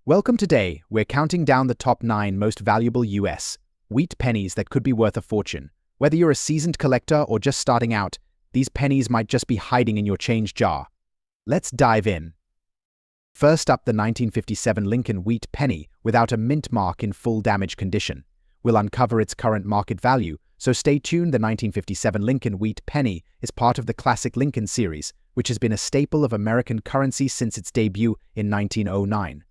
Welcome. Today, we're counting down the top 9 most valuable US wheat pennies that could be worth a fortune. Whether you're a seasoned collector or just starting out, these pennies might just be hiding in your change jar. Let's dive in. First up, the 1957 Lincoln wheat penny without a mint mark in full damage condition. We'll uncover its current market value, so stay tuned. The 1957 Lincoln wheat penny is part of the classic Lincoln series, which has been a staple of American currency since its debut in 1909.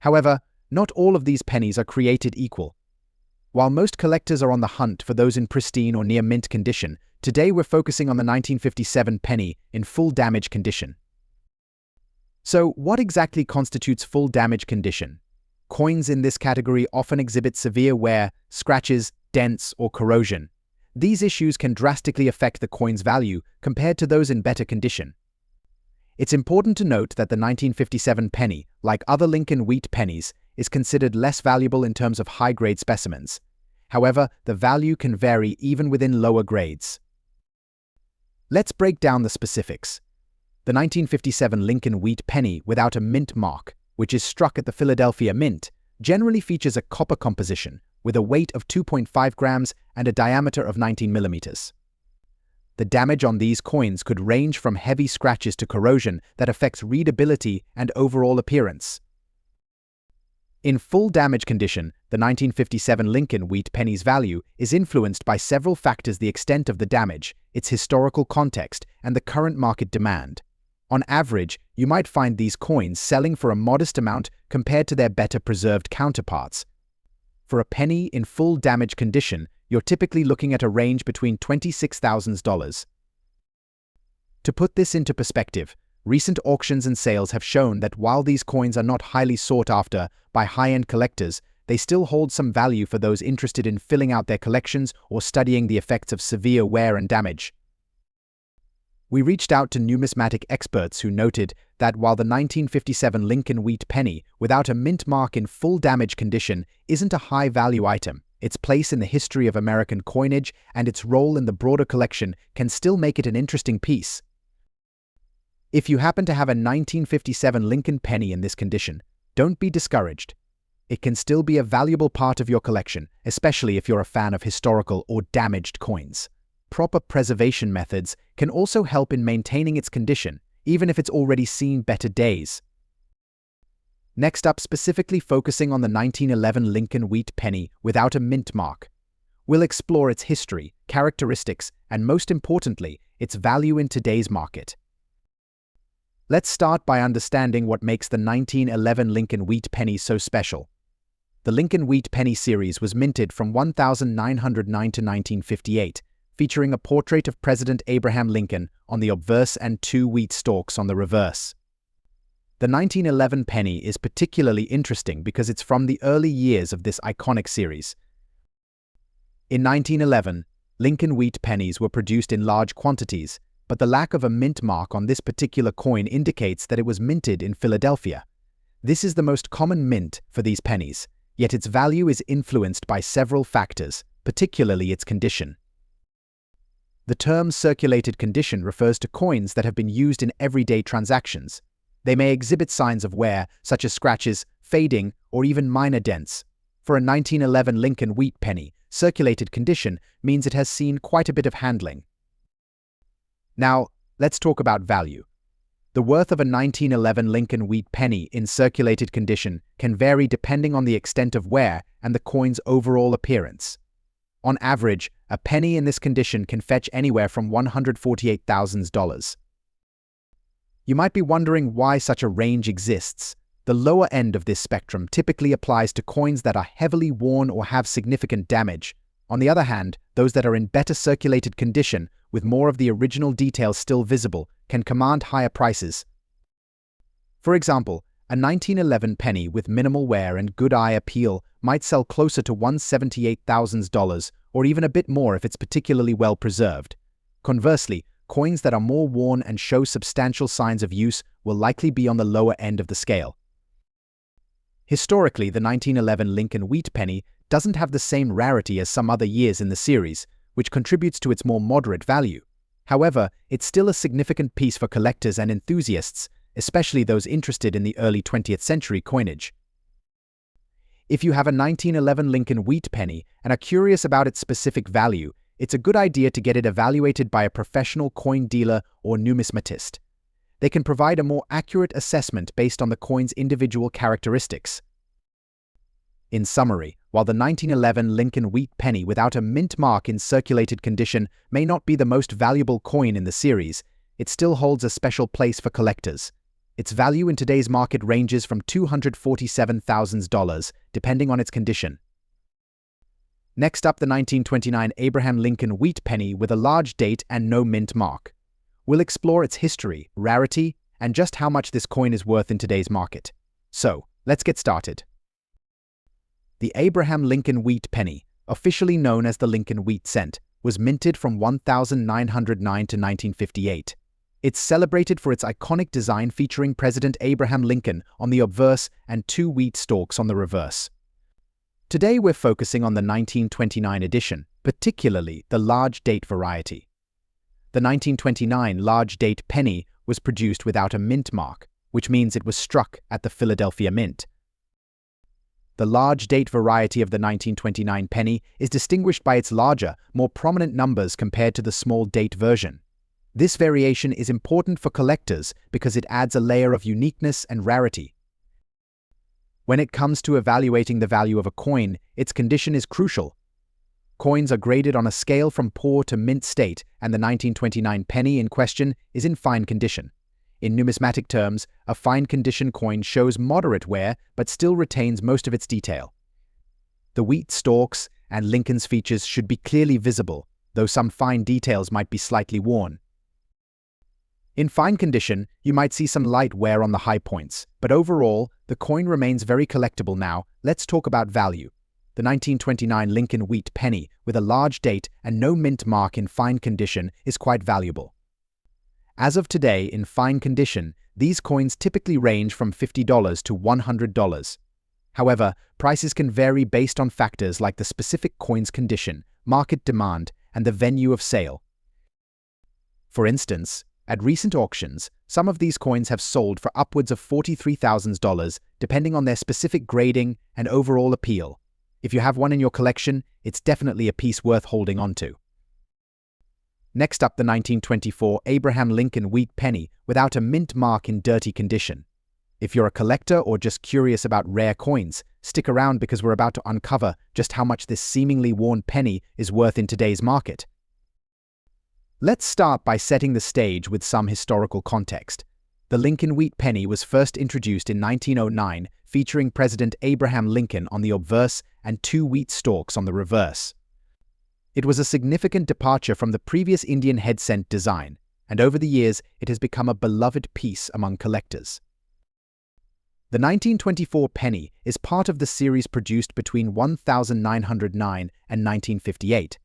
However, not all of these pennies are created equal. While most collectors are on the hunt for those in pristine or near mint condition, today we're focusing on the 1957 penny in full damage condition. So, what exactly constitutes full damage condition? Coins in this category often exhibit severe wear, scratches, dents, or corrosion. These issues can drastically affect the coin's value compared to those in better condition. It's important to note that the 1957 penny, like other Lincoln wheat pennies, is considered less valuable in terms of high-grade specimens. However, the value can vary even within lower grades. Let's break down the specifics. The 1957 Lincoln wheat penny without a mint mark, which is struck at the Philadelphia Mint, generally features a copper composition with a weight of 2.5 grams and a diameter of 19 millimeters. The damage on these coins could range from heavy scratches to corrosion that affects readability and overall appearance. In full damage condition, the 1957 Lincoln wheat penny's value is influenced by several factors: the extent of the damage, its historical context, and the current market demand. On average, you might find these coins selling for a modest amount compared to their better preserved counterparts. For a penny in full damage condition, you're typically looking at a range between $26,000. To put this into perspective, recent auctions and sales have shown that while these coins are not highly sought after by high-end collectors, they still hold some value for those interested in filling out their collections or studying the effects of severe wear and damage. We reached out to numismatic experts who noted that while the 1957 Lincoln wheat penny without a mint mark in full damage condition isn't a high-value item, its place in the history of American coinage and its role in the broader collection can still make it an interesting piece. If you happen to have a 1957 Lincoln penny in this condition, don't be discouraged. It can still be a valuable part of your collection, especially if you're a fan of historical or damaged coins. Proper preservation methods can also help in maintaining its condition, even if it's already seen better days. Next up, specifically focusing on the 1911 Lincoln wheat penny without a mint mark. We'll explore its history, characteristics, and most importantly, its value in today's market. Let's start by understanding what makes the 1911 Lincoln wheat penny so special. The Lincoln wheat penny series was minted from 1909 to 1958, featuring a portrait of President Abraham Lincoln on the obverse and 2 wheat stalks on the reverse. The 1911 penny is particularly interesting because it's from the early years of this iconic series. In 1911, Lincoln wheat pennies were produced in large quantities, but the lack of a mint mark on this particular coin indicates that it was minted in Philadelphia. This is the most common mint for these pennies, yet its value is influenced by several factors, particularly its condition. The term circulated condition refers to coins that have been used in everyday transactions. They may exhibit signs of wear, such as scratches, fading, or even minor dents. For a 1911 Lincoln wheat penny, circulated condition means it has seen quite a bit of handling. Now, let's talk about value. The worth of a 1911 Lincoln wheat penny in circulated condition can vary depending on the extent of wear and the coin's overall appearance. On average, a penny in this condition can fetch anywhere from $148,000. You might be wondering why such a range exists. The lower end of this spectrum typically applies to coins that are heavily worn or have significant damage. On the other hand, those that are in better circulated condition, with more of the original details still visible, can command higher prices. For example, a 1911 penny with minimal wear and good eye appeal might sell closer to $178,000, or even a bit more if it's particularly well preserved. Conversely, coins that are more worn and show substantial signs of use will likely be on the lower end of the scale. Historically, the 1911 Lincoln wheat penny doesn't have the same rarity as some other years in the series, which contributes to its more moderate value. However, it's still a significant piece for collectors and enthusiasts, especially those interested in the early 20th century coinage. If you have a 1911 Lincoln wheat penny and are curious about its specific value, it's a good idea to get it evaluated by a professional coin dealer or numismatist. They can provide a more accurate assessment based on the coin's individual characteristics. In summary, while the 1911 Lincoln wheat penny without a mint mark in circulated condition may not be the most valuable coin in the series, it still holds a special place for collectors. Its value in today's market ranges from $247,000, depending on its condition. Next up, the 1929 Abraham Lincoln wheat penny with a large date and no mint mark. We'll explore its history, rarity, and just how much this coin is worth in today's market. So, let's get started. The Abraham Lincoln wheat penny, officially known as the Lincoln wheat cent, was minted from 1909 to 1958. It's celebrated for its iconic design featuring President Abraham Lincoln on the obverse and 2 wheat stalks on the reverse. Today we're focusing on the 1929 edition, particularly the large date variety. The 1929 large date penny was produced without a mint mark, which means it was struck at the Philadelphia Mint. The large date variety of the 1929 penny is distinguished by its larger, more prominent numbers compared to the small date version. This variation is important for collectors because it adds a layer of uniqueness and rarity. When it comes to evaluating the value of a coin, its condition is crucial. Coins are graded on a scale from poor to mint state, and the 1929 penny in question is in fine condition. In numismatic terms, a fine condition coin shows moderate wear but still retains most of its detail. The wheat stalks and Lincoln's features should be clearly visible, though some fine details might be slightly worn. In fine condition, you might see some light wear on the high points, but overall, the coin remains very collectible now. Let's talk about value. The 1929 Lincoln wheat penny with a large date and no mint mark in fine condition is quite valuable. As of today, in fine condition, these coins typically range from $50 to $100. However, prices can vary based on factors like the specific coin's condition, market demand, and the venue of sale. For instance, at recent auctions, some of these coins have sold for upwards of $43,000, depending on their specific grading and overall appeal. If you have one in your collection, it's definitely a piece worth holding onto. Next up, the 1924 Abraham Lincoln wheat penny without a mint mark in dirty condition. If you're a collector or just curious about rare coins, stick around because we're about to uncover just how much this seemingly worn penny is worth in today's market. Let's start by setting the stage with some historical context. The Lincoln wheat penny was first introduced in 1909, featuring President Abraham Lincoln on the obverse and 2 wheat stalks on the reverse. It was a significant departure from the previous Indian head cent design, and over the years it has become a beloved piece among collectors. The 1924 penny is part of the series produced between 1909 and 1958.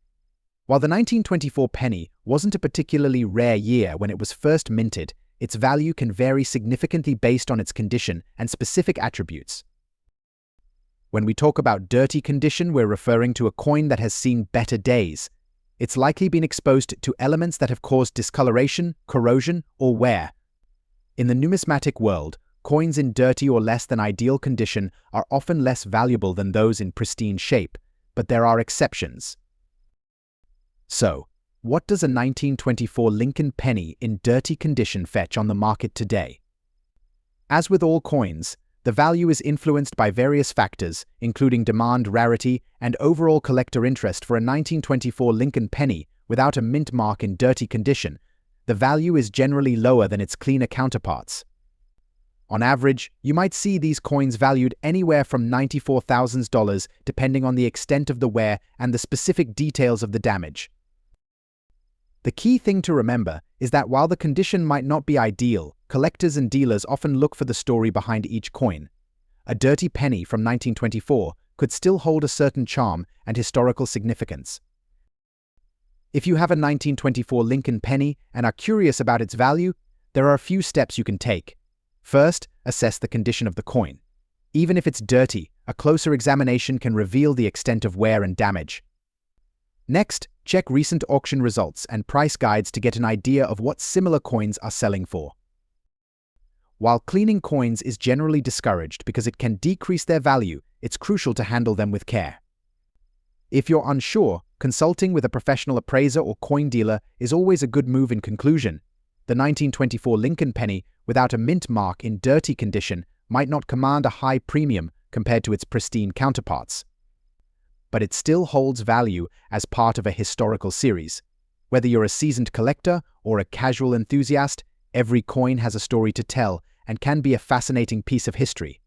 While the 1924 penny wasn't a particularly rare year when it was first minted, its value can vary significantly based on its condition and specific attributes. When we talk about dirty condition, we're referring to a coin that has seen better days. It's likely been exposed to elements that have caused discoloration, corrosion, or wear. In the numismatic world, coins in dirty or less than ideal condition are often less valuable than those in pristine shape, but there are exceptions. So, what does a 1924 Lincoln penny in dirty condition fetch on the market today? As with all coins, the value is influenced by various factors, including demand, rarity, and overall collector interest. For a 1924 Lincoln penny without a mint mark in dirty condition, the value is generally lower than its cleaner counterparts. On average, you might see these coins valued anywhere from $94,000 depending on the extent of the wear and the specific details of the damage. The key thing to remember is that while the condition might not be ideal, collectors and dealers often look for the story behind each coin. A dirty penny from 1924 could still hold a certain charm and historical significance. If you have a 1924 Lincoln penny and are curious about its value, there are a few steps you can take. First, assess the condition of the coin. Even if it's dirty, a closer examination can reveal the extent of wear and damage. Next, check recent auction results and price guides to get an idea of what similar coins are selling for. While cleaning coins is generally discouraged because it can decrease their value, it's crucial to handle them with care. If you're unsure, consulting with a professional appraiser or coin dealer is always a good move. In conclusion, the 1924 Lincoln penny without a mint mark in dirty condition might not command a high premium compared to its pristine counterparts, but it still holds value as part of a historical series. Whether you're a seasoned collector or a casual enthusiast, every coin has a story to tell and can be a fascinating piece of history.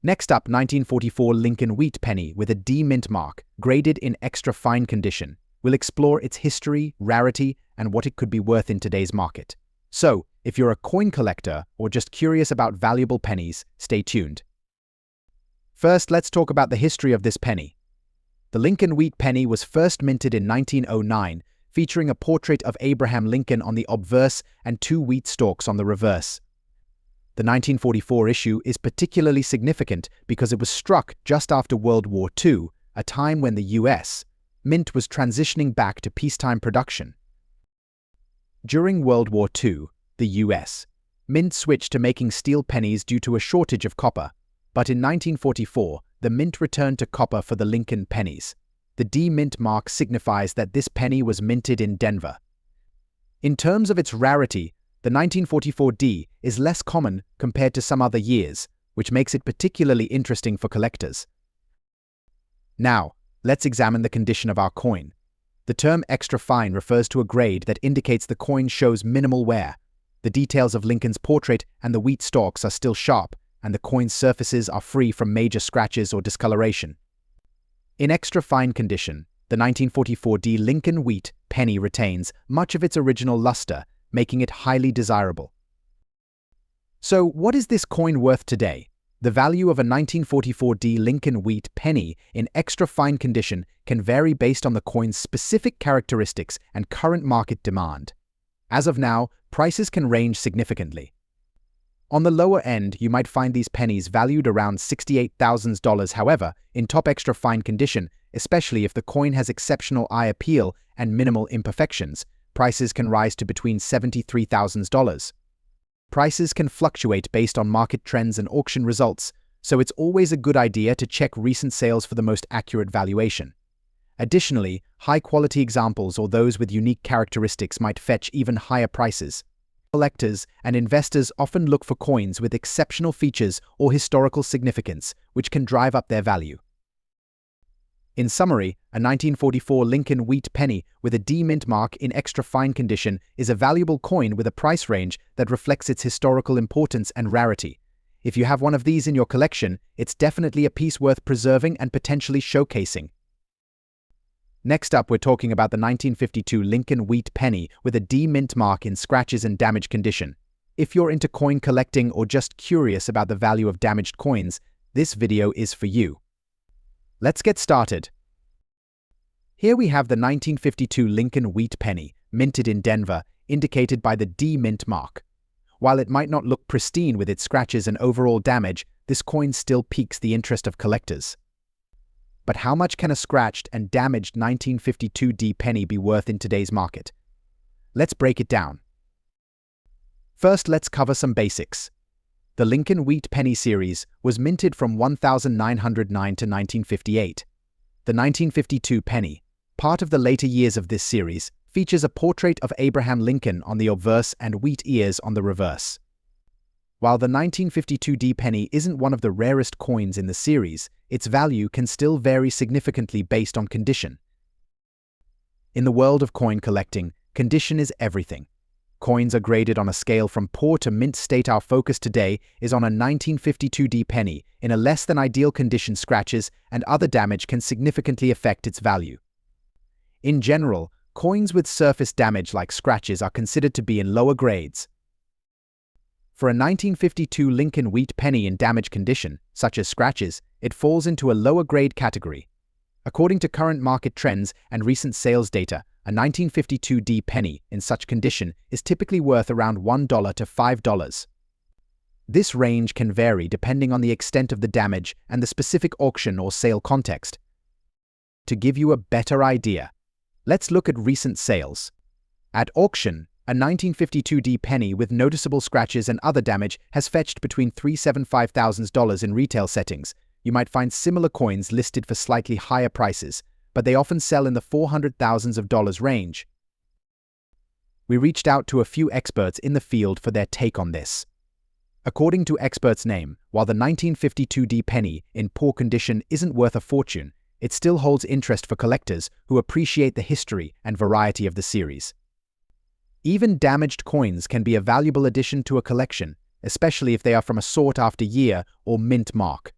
Next up, 1944 Lincoln wheat penny with a D mint mark, graded in extra fine condition. We'll explore its history, rarity, and what it could be worth in today's market. So, if you're a coin collector or just curious about valuable pennies, stay tuned. First, let's talk about the history of this penny. The Lincoln wheat penny was first minted in 1909, featuring a portrait of Abraham Lincoln on the obverse and 2 wheat stalks on the reverse. The 1944 issue is particularly significant because it was struck just after World War II, a time when the U.S. Mint was transitioning back to peacetime production. During World War II, the U.S. Mint switched to making steel pennies due to a shortage of copper, but in 1944, the Mint returned to copper for the Lincoln pennies. The D mint mark signifies that this penny was minted in Denver. In terms of its rarity, the 1944 D is less common compared to some other years, which makes it particularly interesting for collectors. Now, let's examine the condition of our coin. The term extra fine refers to a grade that indicates the coin shows minimal wear. The details of Lincoln's portrait and the wheat stalks are still sharp, and the coin's surfaces are free from major scratches or discoloration. In extra fine condition, the 1944 D Lincoln wheat penny retains much of its original luster, making it highly desirable. So, what is this coin worth today? The value of a 1944 D Lincoln wheat penny in extra fine condition can vary based on the coin's specific characteristics and current market demand. As of now, prices can range significantly. On the lower end, you might find these pennies valued around $68,000. However, in top extra fine condition, especially if the coin has exceptional eye appeal and minimal imperfections, prices can rise to between $73,000. Prices can fluctuate based on market trends and auction results, so it's always a good idea to check recent sales for the most accurate valuation. Additionally, high-quality examples or those with unique characteristics might fetch even higher prices. Collectors and investors often look for coins with exceptional features or historical significance, which can drive up their value. In summary, a 1944 Lincoln wheat penny with a D mint mark in extra fine condition is a valuable coin with a price range that reflects its historical importance and rarity. If you have one of these in your collection, it's definitely a piece worth preserving and potentially showcasing. Next up, we're talking about the 1952 Lincoln wheat penny with a D mint mark in scratches and damaged condition. If you're into coin collecting or just curious about the value of damaged coins, this video is for you. Let's get started. Here we have the 1952 Lincoln wheat penny, minted in Denver, indicated by the D mint mark. While it might not look pristine with its scratches and overall damage, this coin still piques the interest of collectors. But how much can a scratched and damaged 1952 D penny be worth in today's market? Let's break it down. First, let's cover some basics. The Lincoln wheat penny series was minted from 1909 to 1958. The 1952 penny, part of the later years of this series, features a portrait of Abraham Lincoln on the obverse and wheat ears on the reverse. While the 1952 D penny isn't one of the rarest coins in the series, its value can still vary significantly based on condition. In the world of coin collecting, condition is everything. Coins are graded on a scale from poor to mint state. Our focus today is on a 1952 D penny in a less than ideal condition. Scratches and other damage can significantly affect its value. In general, coins with surface damage like scratches are considered to be in lower grades. For a 1952 Lincoln wheat penny in damaged condition, such as scratches, it falls into a lower grade category. According to current market trends and recent sales data, a 1952 D penny in such condition is typically worth around $1 to $5. This range can vary depending on the extent of the damage and the specific auction or sale context. To give you a better idea, let's look at recent sales. At auction, A 1952 penny with noticeable scratches and other damage has fetched between $375,000 in retail settings. You might find similar coins listed for slightly higher prices, but they often sell in the $400,000s range. We reached out to a few experts in the field for their take on this. According to experts' name, while the 1952 penny in poor condition isn't worth a fortune, it still holds interest for collectors who appreciate the history and variety of the series. Even damaged coins can be a valuable addition to a collection, especially if they are from a sought-after year or mint mark.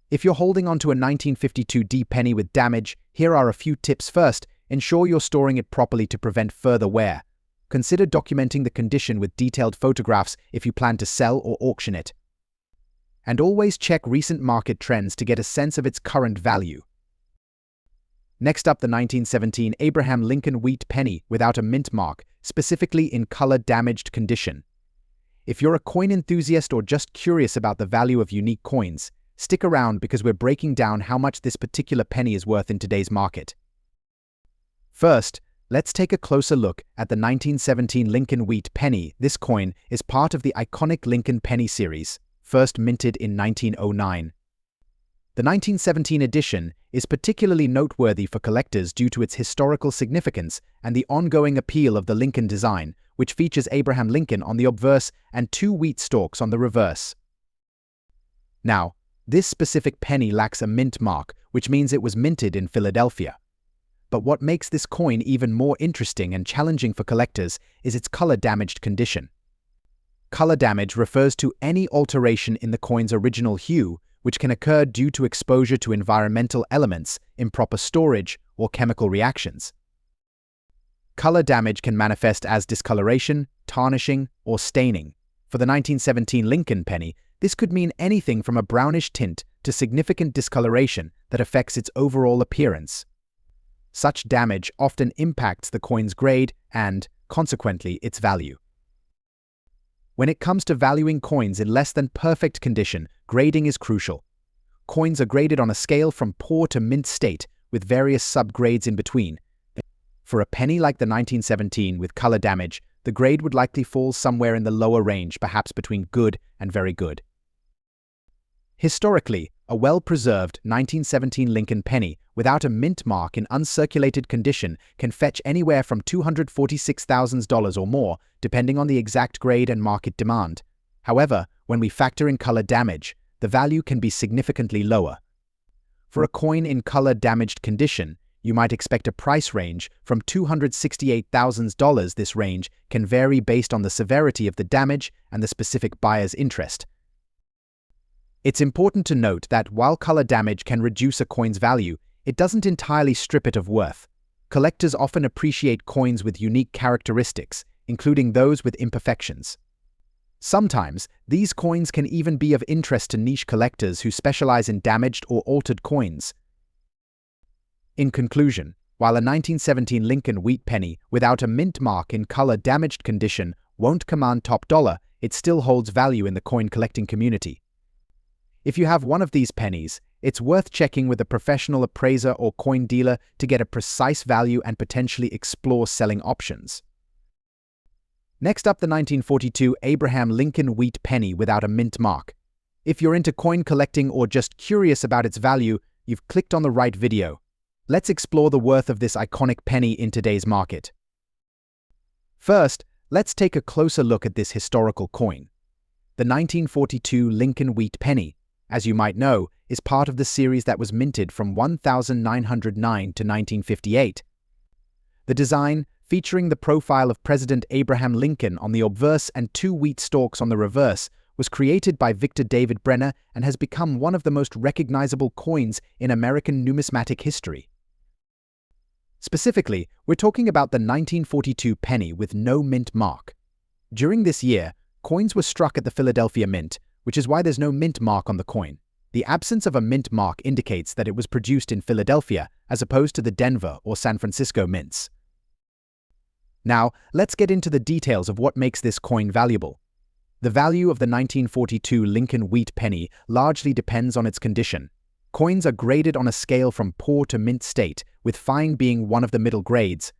If you're holding onto a 1952 penny with damage, here are a few tips. First, ensure you're storing it properly to prevent further wear. Consider documenting the condition with detailed photographs if you plan to sell or auction it. And always check recent market trends to get a sense of its current value. Next up, the 1917 Abraham Lincoln wheat penny without a mint mark, specifically in color-damaged condition. If you're a coin enthusiast or just curious about the value of unique coins, stick around because we're breaking down how much this particular penny is worth in today's market. First, let's take a closer look at the 1917 Lincoln wheat penny. This coin is part of the iconic Lincoln penny series, first minted in 1909. The 1917 edition is particularly noteworthy for collectors due to its historical significance and the ongoing appeal of the Lincoln design, which features Abraham Lincoln on the obverse and 2 wheat stalks on the reverse. Now, this specific penny lacks a mint mark, which means it was minted in Philadelphia. But what makes this coin even more interesting and challenging for collectors is its color-damaged condition. Color damage refers to any alteration in the coin's original hue, which can occur due to exposure to environmental elements, improper storage, or chemical reactions. Color damage can manifest as discoloration, tarnishing, or staining. For the 1917 Lincoln penny, this could mean anything from a brownish tint to significant discoloration that affects its overall appearance. Such damage often impacts the coin's grade and, consequently, its value. When it comes to valuing coins in less than perfect condition, grading is crucial. Coins are graded on a scale from poor to mint state, with various subgrades in between. For a penny like the 1917 with color damage, the grade would likely fall somewhere in the lower range, perhaps between good and very good. Historically, a well-preserved 1917 Lincoln penny without a mint mark in uncirculated condition can fetch anywhere from $246,000 or more, depending on the exact grade and market demand. However, when we factor in color damage, the value can be significantly lower. For a coin in color-damaged condition, you might expect a price range from $268,000. This range can vary based on the severity of the damage and the specific buyer's interest. It's important to note that while color damage can reduce a coin's value, it doesn't entirely strip it of worth. Collectors often appreciate coins with unique characteristics, including those with imperfections. Sometimes, these coins can even be of interest to niche collectors who specialize in damaged or altered coins. In conclusion, while a 1917 Lincoln wheat penny without a mint mark in color-damaged condition won't command top dollar, it still holds value in the coin collecting community. If you have one of these pennies, it's worth checking with a professional appraiser or coin dealer to get a precise value and potentially explore selling options. Next up, the 1942 Abraham Lincoln wheat penny without a mint mark. If you're into coin collecting or just curious about its value, you've clicked on the right video. Let's explore the worth of this iconic penny in today's market. First, let's take a closer look at this historical coin. The 1942 Lincoln wheat penny, as you might know, is part of the series that was minted from 1909 to 1958. The design, featuring the profile of President Abraham Lincoln on the obverse and 2 wheat stalks on the reverse, was created by Victor David Brenner and has become one of the most recognizable coins in American numismatic history. Specifically, we're talking about the 1942 penny with no mint mark. During this year, coins were struck at the Philadelphia Mint, which is why there's no mint mark on the coin. The absence of a mint mark indicates that it was produced in Philadelphia as opposed to the Denver or San Francisco mints. Now, let's get into the details of what makes this coin valuable. The value of the 1942 Lincoln wheat penny largely depends on its condition. Coins are graded on a scale from poor to mint state, with fine being one of the middle grades.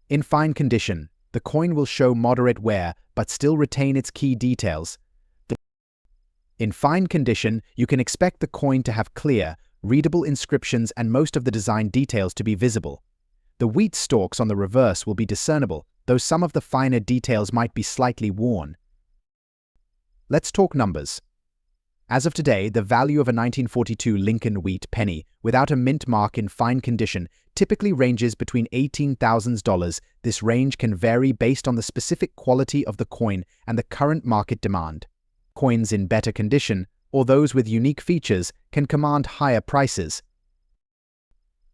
In fine condition, the coin will show moderate wear but still retain its key details. In fine condition, you can expect the coin to have clear, readable inscriptions and most of the design details to be visible. The wheat stalks on the reverse will be discernible, though some of the finer details might be slightly worn. Let's talk numbers. As of today, the value of a 1942 Lincoln wheat penny without a mint mark in fine condition typically ranges between $18,000. This range can vary based on the specific quality of the coin and the current market demand. Coins in better condition, or those with unique features, can command higher prices.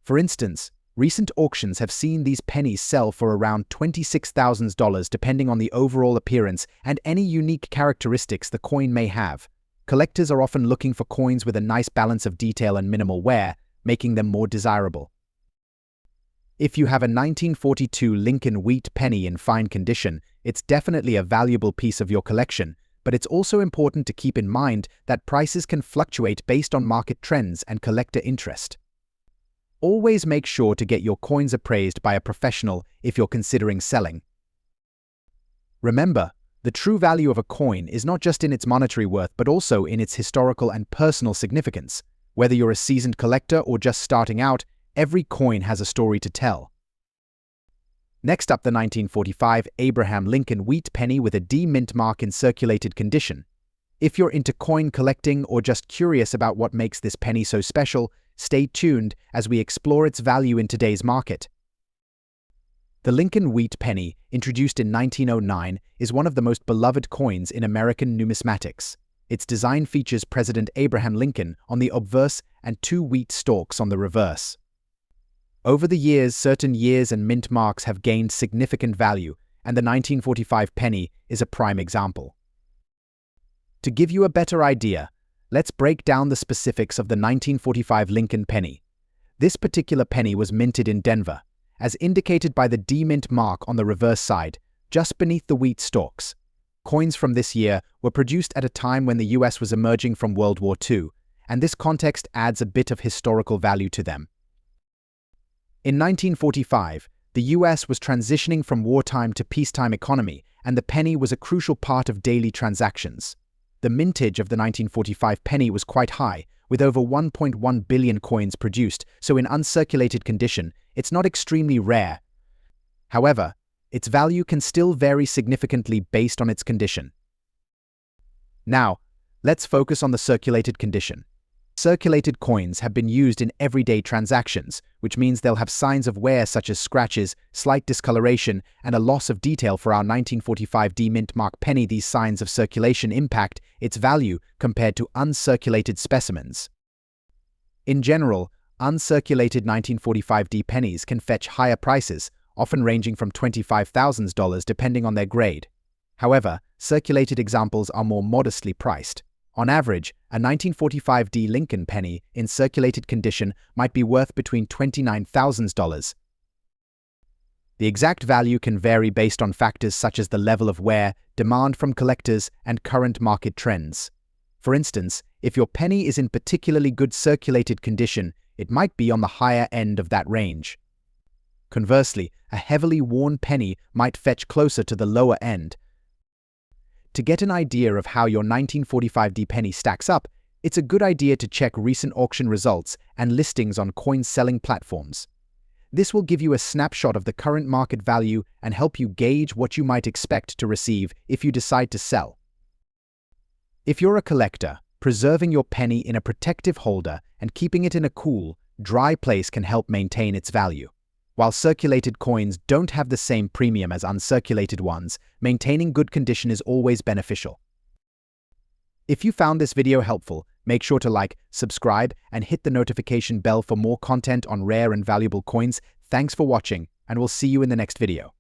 For instance, recent auctions have seen these pennies sell for around $26,000 depending on the overall appearance and any unique characteristics the coin may have. Collectors are often looking for coins with a nice balance of detail and minimal wear, making them more desirable. If you have a 1942 Lincoln wheat penny in fine condition, it's definitely a valuable piece of your collection, but it's also important to keep in mind that prices can fluctuate based on market trends and collector interest. Always make sure to get your coins appraised by a professional if you're considering selling. Remember, the true value of a coin is not just in its monetary worth but also in its historical and personal significance. Whether you're a seasoned collector or just starting out, every coin has a story to tell. Next up, the 1945 Abraham Lincoln wheat penny with a D mint mark in circulated condition. If you're into coin collecting or just curious about what makes this penny so special, stay tuned as we explore its value in today's market. The Lincoln wheat penny, introduced in 1909, is one of the most beloved coins in American numismatics. Its design features President Abraham Lincoln on the obverse and two wheat stalks on the reverse. Over the years, certain years and mint marks have gained significant value, and the 1945 penny is a prime example. To give you a better idea, let's break down the specifics of the 1945 Lincoln penny. This particular penny was minted in Denver, as indicated by the D mint mark on the reverse side, just beneath the wheat stalks. Coins from this year were produced at a time when the US was emerging from World War II, and this context adds a bit of historical value to them. In 1945, the US was transitioning from wartime to peacetime economy, and the penny was a crucial part of daily transactions. The mintage of the 1945 penny was quite high, with over 1.1 billion coins produced, so in uncirculated condition, it's not extremely rare. However, its value can still vary significantly based on its condition. Now, let's focus on the circulated condition. Circulated coins have been used in everyday transactions, which means they'll have signs of wear such as scratches, slight discoloration, and a loss of detail. For our 1945 D mint mark penny, these signs of circulation impact its value compared to uncirculated specimens. In general, uncirculated 1945 D pennies can fetch higher prices, often ranging from $25,000 depending on their grade. However, circulated examples are more modestly priced. On average, a 1945 D Lincoln penny in circulated condition might be worth between $29,000. The exact value can vary based on factors such as the level of wear, demand from collectors, and current market trends. For instance, if your penny is in particularly good circulated condition, it might be on the higher end of that range. Conversely, a heavily worn penny might fetch closer to the lower end. To get an idea of how your 1945 D penny stacks up, it's a good idea to check recent auction results and listings on coin selling platforms. This will give you a snapshot of the current market value and help you gauge what you might expect to receive if you decide to sell. If you're a collector, preserving your penny in a protective holder and keeping it in a cool, dry place can help maintain its value. While circulated coins don't have the same premium as uncirculated ones, maintaining good condition is always beneficial. If you found this video helpful, make sure to like, subscribe, and hit the notification bell for more content on rare and valuable coins. Thanks for watching, and we'll see you in the next video.